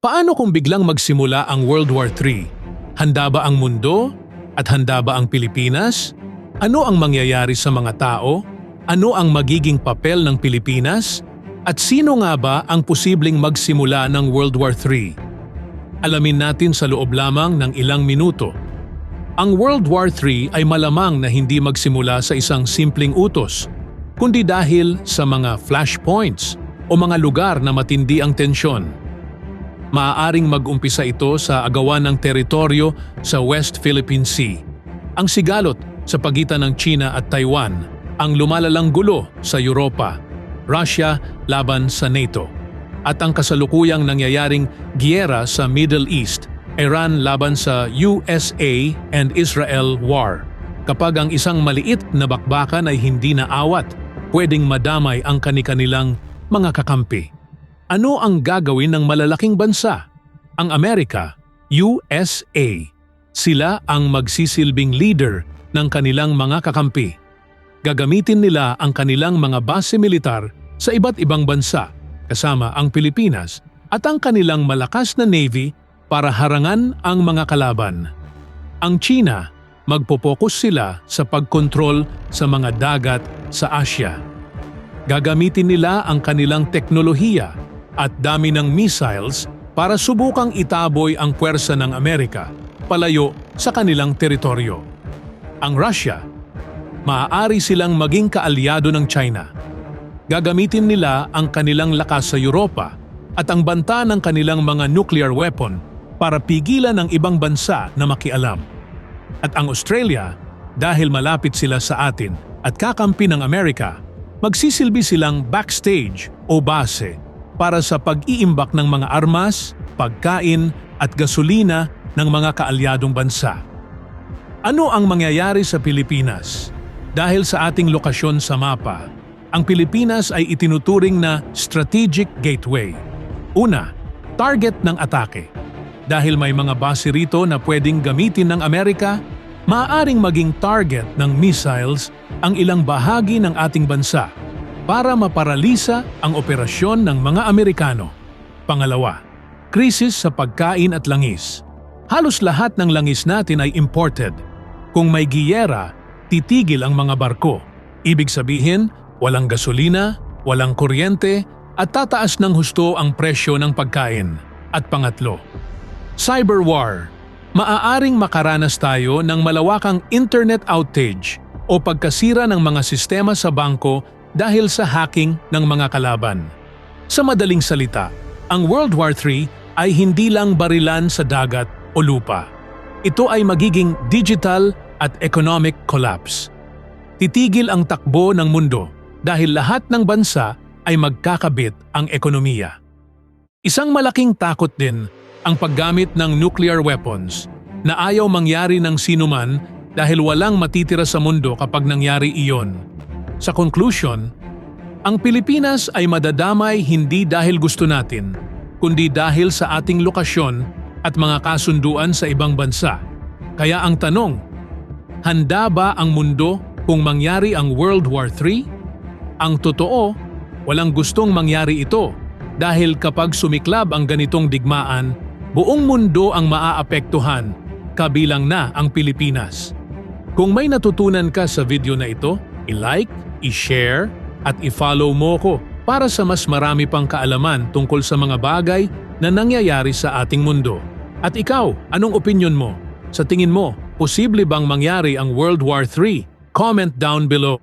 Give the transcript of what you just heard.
Paano kung biglang magsimula ang World War III? Handa ba ang mundo? At handa ba ang Pilipinas? Ano ang mangyayari sa mga tao? Ano ang magiging papel ng Pilipinas? At sino nga ba ang posibleng magsimula ng World War III? Alamin natin sa loob lamang ng ilang minuto. Ang World War III ay malamang na hindi magsimula sa isang simpleng utos, kundi dahil sa mga flashpoints o mga lugar na matindi ang tensyon. Maaaring mag-umpisa ito sa agawan ng teritoryo sa West Philippine Sea, ang sigalot sa pagitan ng China at Taiwan, ang lumalalang gulo sa Europa, Russia laban sa NATO, at ang kasalukuyang nangyayaring giyera sa Middle East, Iran laban sa USA and Israel war. Kapag ang isang maliit na bakbakan ay hindi naawat, pwedeng madamay ang kani-kanilang mga kakampi. Ano ang gagawin ng malalaking bansa? Ang Amerika, USA. Sila ang magsisilbing leader ng kanilang mga kakampi. Gagamitin nila ang kanilang mga base militar sa iba't ibang bansa, kasama ang Pilipinas, at ang kanilang malakas na navy para harangan ang mga kalaban. Ang China, magpopokus sila sa pagkontrol sa mga dagat sa Asia. Gagamitin nila ang kanilang teknolohiya at dami ng missiles para subukang itaboy ang puwersa ng Amerika palayo sa kanilang teritoryo. Ang Russia, maaari silang maging kaalyado ng China. Gagamitin nila ang kanilang lakas sa Europa at ang banta ng kanilang mga nuclear weapon para pigilan ang ibang bansa na makialam. At ang Australia, dahil malapit sila sa atin at kakampi ng Amerika, magsisilbi silang backstage o base para sa pag-iimbak ng mga armas, pagkain at gasolina ng mga kaalyadong bansa. Ano ang mangyayari sa Pilipinas? Dahil sa ating lokasyon sa mapa, ang Pilipinas ay itinuturing na strategic gateway. Una, target ng atake. Dahil may mga base rito na pwedeng gamitin ng Amerika, maaaring maging target ng missiles ang ilang bahagi ng ating bansa para maparalisa ang operasyon ng mga Amerikano. Pangalawa, krisis sa pagkain at langis. Halos lahat ng langis natin ay imported. Kung may giyera, titigil ang mga barko. Ibig sabihin, walang gasolina, walang kuryente, at tataas ng husto ang presyo ng pagkain. At pangatlo, cyber war. Maaaring makaranas tayo ng malawakang internet outage o pagkasira ng mga sistema sa bangko dahil sa hacking ng mga kalaban. Sa madaling salita, ang World War III ay hindi lang barilan sa dagat o lupa. Ito ay magiging digital at economic collapse. Titigil ang takbo ng mundo dahil lahat ng bansa ay magkakabit ang ekonomiya. Isang malaking takot din ang paggamit ng nuclear weapons na ayaw mangyari ng sinuman dahil walang matitira sa mundo kapag nangyari iyon. Sa conclusion, ang Pilipinas ay madadamay hindi dahil gusto natin, kundi dahil sa ating lokasyon at mga kasunduan sa ibang bansa. Kaya ang tanong, handa ba ang mundo kung mangyari ang World War III? Ang totoo, walang gustong mangyari ito dahil kapag sumiklab ang ganitong digmaan, buong mundo ang maaapektuhan, kabilang na ang Pilipinas. Kung may natutunan ka sa video na ito, i-like, i-share, at i-follow mo ko para sa mas marami pang kaalaman tungkol sa mga bagay na nangyayari sa ating mundo. At ikaw, anong opinyon mo? Sa tingin mo, posible bang mangyari ang World War III? Comment down below.